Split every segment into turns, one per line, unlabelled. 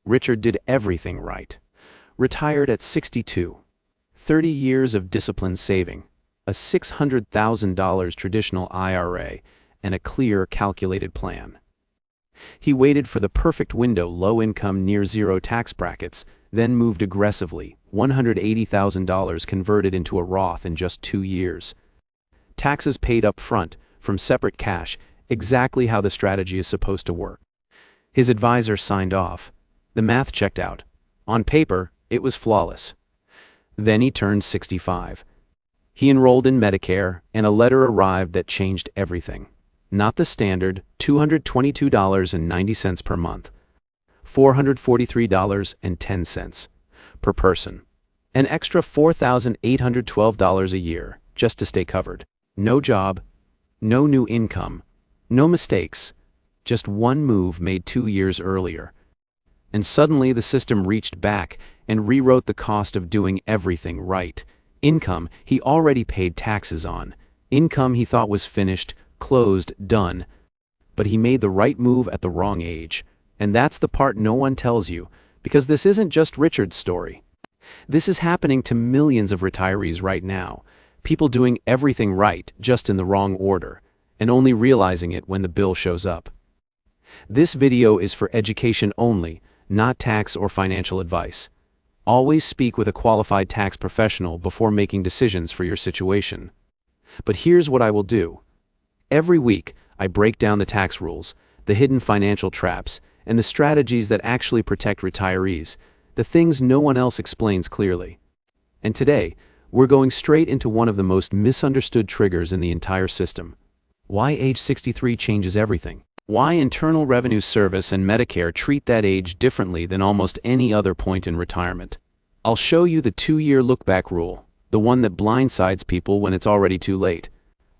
Richard did everything right. Retired at 62. 30 years of disciplined saving, a $600,000 traditional IRA, and a clear, calculated plan. He waited for the perfect window, low income, near zero tax brackets, then moved aggressively, $180,000 converted into a Roth in just 2 years. Taxes paid up front, from separate cash, exactly how the strategy is supposed to work. His advisor signed off. The math checked out. On paper, it was flawless. Then he turned 65. He enrolled in Medicare, and a letter arrived that changed everything. Not the standard $222.90 per month, $443.10 per person. An extra $4,812 a year just to stay covered. No job, no new income, no mistakes, just one move made 2 years earlier. And suddenly the system reached back and rewrote the cost of doing everything right. Income he already paid taxes on. Income he thought was finished, closed, done. But he made the right move at the wrong age. And that's the part no one tells you, because this isn't just Richard's story. This is happening to millions of retirees right now. People doing everything right, just in the wrong order, and only realizing it when the bill shows up. This video is for education only, not tax or financial advice. Always speak with a qualified tax professional before making decisions for your situation. But here's what I will do. Every week, I break down the tax rules, the hidden financial traps, and the strategies that actually protect retirees, the things no one else explains clearly. And today, we're going straight into one of the most misunderstood triggers in the entire system. Why age 63 changes everything. Why Internal Revenue Service and Medicare treat that age differently than almost any other point in retirement. I'll show you the 2-year look-back rule, the one that blindsides people when it's already too late.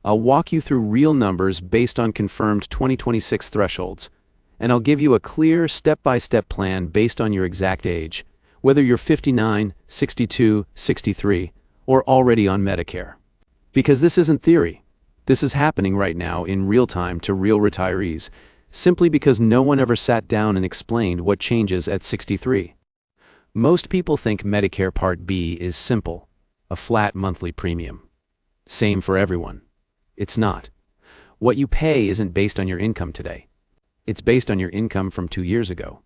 I'll walk you through real numbers based on confirmed 2026 thresholds, and I'll give you a clear, step-by-step plan based on your exact age, whether you're 59, 62, 63, or already on Medicare. Because this isn't theory. This is happening right now in real time to real retirees, simply because no one ever sat down and explained what changes at 63. Most people think Medicare Part B is simple, a flat monthly premium. Same for everyone. It's not. What you pay isn't based on your income today. It's based on your income from 2 years ago.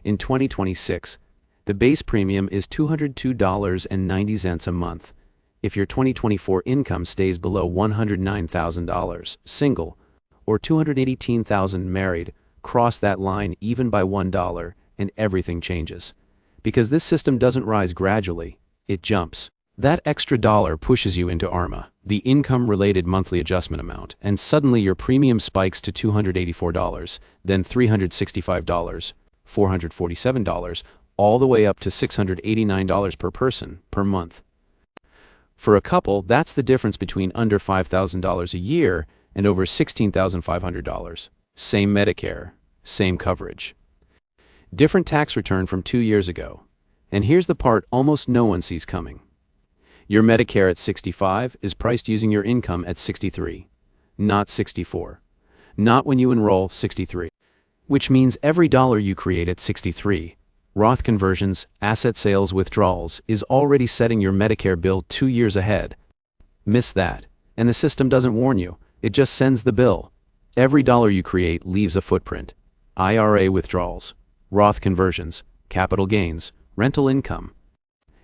In 2026, the base premium is $202.90 a month. If your 2024 income stays below $109,000, single, or $218,000 married, cross that line even by $1 and everything changes. Because this system doesn't rise gradually, it jumps. That extra dollar pushes you into ARMA, the income-related monthly adjustment amount, and suddenly your premium spikes to $284, then $365, $447, all the way up to $689 per person per month. For a couple, that's the difference between under $5,000 a year and over $16,500. Same Medicare, same coverage. Different tax return from 2 years ago. And here's the part almost no one sees coming. Your Medicare at 65 is priced using your income at 63, not 64. Not when you enroll 63. Which means every dollar you create at 63, Roth conversions, asset sales, withdrawals, is already setting your Medicare bill 2 years ahead. Miss that, and the system doesn't warn you, it just sends the bill. Every dollar you create leaves a footprint. IRA withdrawals, Roth conversions, capital gains, rental income.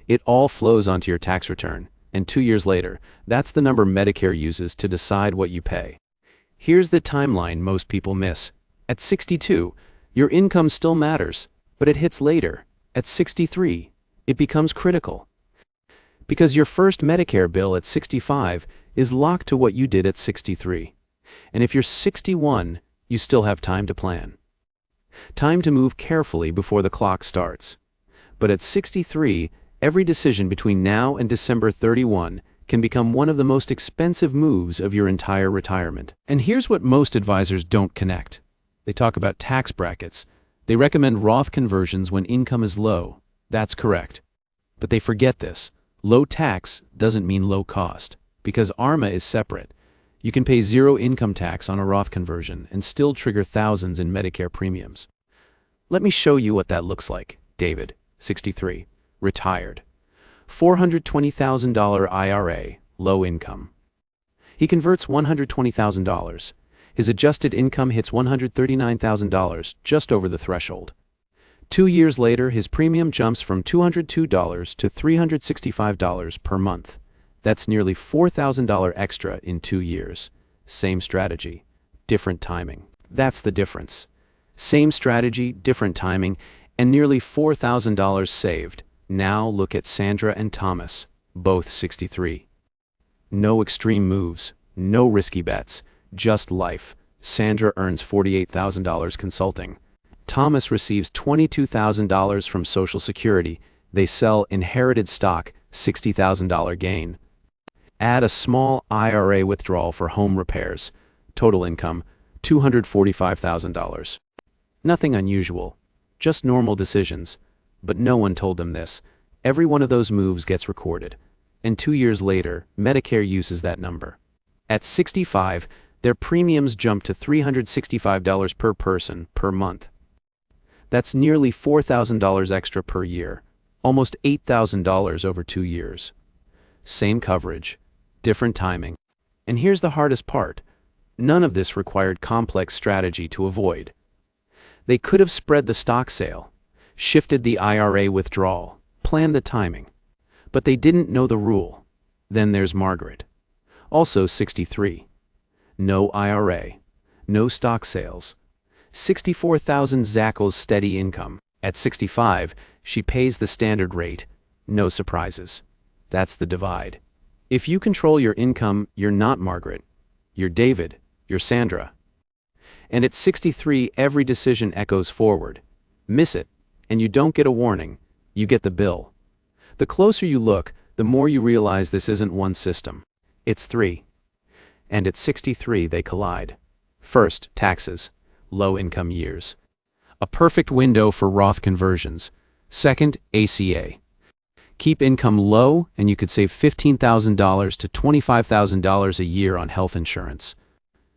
It all flows onto your tax return, and 2 years later, that's the number Medicare uses to decide what you pay. Here's the timeline most people miss. At 62, your income still matters. But it hits later. At 63, it becomes critical. Because your first Medicare bill at 65 is locked to what you did at 63. And if you're 61, you still have time to plan. Time to move carefully before the clock starts. But at 63, every decision between now and December 31 can become one of the most expensive moves of your entire retirement. And here's what most advisors don't connect. They talk about tax brackets. They recommend Roth conversions when income is low. That's correct. But they forget this. Low tax doesn't mean low cost, because ARMA is separate. You can pay zero income tax on a Roth conversion and still trigger thousands in Medicare premiums. Let me show you what that looks like. David, 63, retired. $420,000 IRA, low income. He converts $120,000. His adjusted income hits $139,000, just over the threshold. 2 years later, his premium jumps from $202 to $365 per month. That's nearly $4,000 extra in 2 years. Same strategy, different timing. That's the difference. Same strategy, different timing, and nearly $4,000 saved. Now look at Sandra and Thomas, both 63. No extreme moves, no risky bets, just life. Sandra earns $48,000 consulting. Thomas receives $22,000 from Social Security. They sell inherited stock, $60,000 gain. Add a small IRA withdrawal for home repairs. Total income, $245,000. Nothing unusual, just normal decisions. But no one told them this. Every one of those moves gets recorded. And 2 years later, Medicare uses that number. At 65, their premiums jump to $365 per person per month. That's nearly $4,000 extra per year, almost $8,000 over 2 years. Same coverage, different timing. And here's the hardest part. None of this required complex strategy to avoid. They could have spread the stock sale, shifted the IRA withdrawal, planned the timing. But they didn't know the rule. Then there's Margaret, also 63. No IRA, no stock sales. 64,000 Zackel's steady income. At 65, she pays the standard rate. No surprises. That's the divide. If you control your income, you're not Margaret. You're David. You're Sandra. And at 63, every decision echoes forward. Miss it, and you don't get a warning. You get the bill. The closer you look, the more you realize this isn't one system. It's 3. And at 63, they collide. First, taxes. Low-income years. A perfect window for Roth conversions. Second, ACA. Keep income low, and you could save $15,000 to $25,000 a year on health insurance.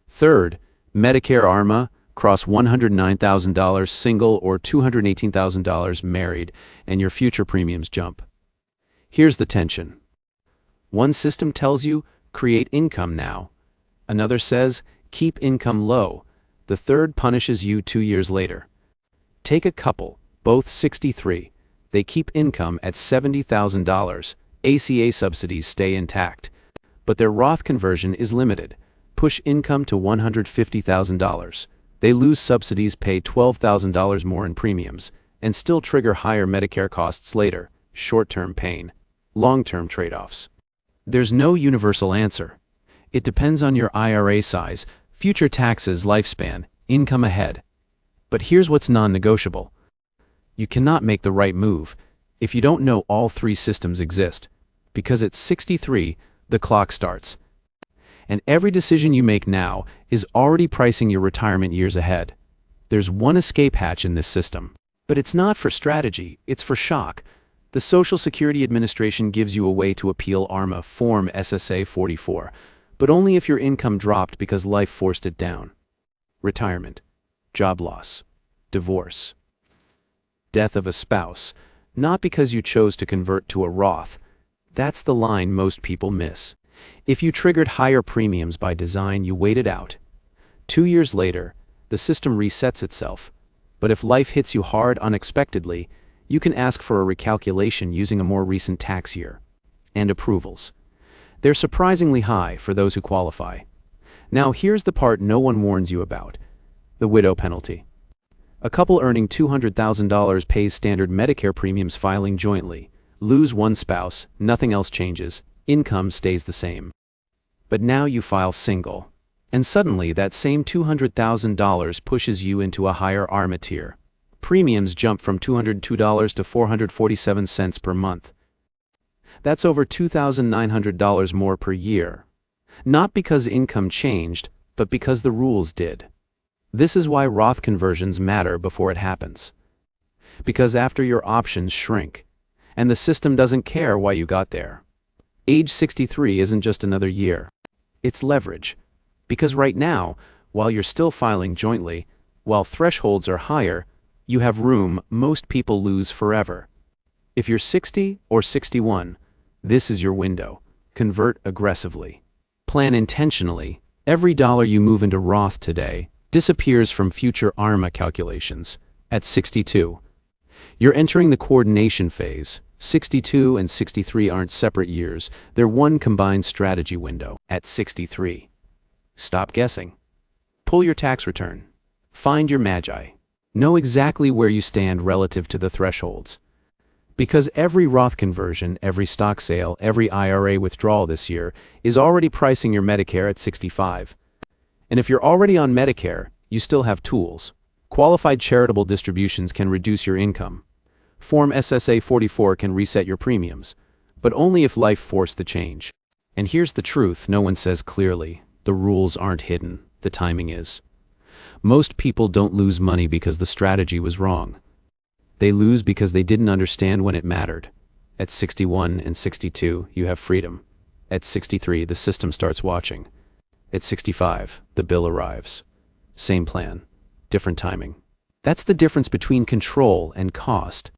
Third, Medicare ARMA, cross $109,000 single or $218,000 married, and your future premiums jump. Here's the tension. One system tells you, create income now. Another says, keep income low. The third punishes you 2 years later. Take a couple, both 63. They keep income at $70,000. ACA subsidies stay intact. But their Roth conversion is limited. Push income to $150,000. They lose subsidies, pay $12,000 more in premiums, and still trigger higher Medicare costs later. Short-term pain. Long-term trade-offs. There's no universal answer. It depends on your IRA size, future taxes, lifespan, income ahead. But here's what's non-negotiable. You cannot make the right move if you don't know all 3 systems exist. Because at 63, the clock starts. And every decision you make now is already pricing your retirement years ahead. There's one escape hatch in this system. But it's not for strategy, it's for shock. The Social Security Administration gives you a way to appeal ARMA Form SSA 44, but only if your income dropped because life forced it down. Retirement, job loss, divorce, death of a spouse, not because you chose to convert to a Roth. That's the line most people miss. If you triggered higher premiums by design, you waited out. 2 years later, the system resets itself. But if life hits you hard unexpectedly, you can ask for a recalculation using a more recent tax year. And approvals. They're surprisingly high for those who qualify. Now here's the part no one warns you about. The widow penalty. A couple earning $200,000 pays standard Medicare premiums filing jointly. Lose one spouse, nothing else changes, income stays the same. But now you file single. And suddenly that same $200,000 pushes you into a higher ARMA tier. Premiums jump from $202 to $447 per month. That's over $2,900 more per year. Not because income changed, but because the rules did. This is why Roth conversions matter before it happens. Because after your options shrink, and the system doesn't care why you got there. Age 63 isn't just another year. It's leverage. Because right now, while you're still filing jointly, while thresholds are higher, you have room most people lose forever. If you're 60 or 61, this is your window. Convert aggressively. Plan intentionally. Every dollar you move into Roth today disappears from future ARMA calculations at 62. You're entering the coordination phase. 62 and 63 aren't separate years, they're one combined strategy window at 63. Stop guessing. Pull your tax return. Find your magi. Know exactly where you stand relative to the thresholds. Because every Roth conversion, every stock sale, every IRA withdrawal this year is already pricing your Medicare at 65. And if you're already on Medicare, you still have tools. Qualified charitable distributions can reduce your income. Form SSA 44 can reset your premiums, but only if life forced the change. And here's the truth no one says clearly. The rules aren't hidden, the timing is. Most people don't lose money because the strategy was wrong. They lose because they didn't understand when it mattered. At 61 and 62, you have freedom. At 63, the system starts watching. At 65, the bill arrives. Same plan, different timing. That's the difference between control and cost.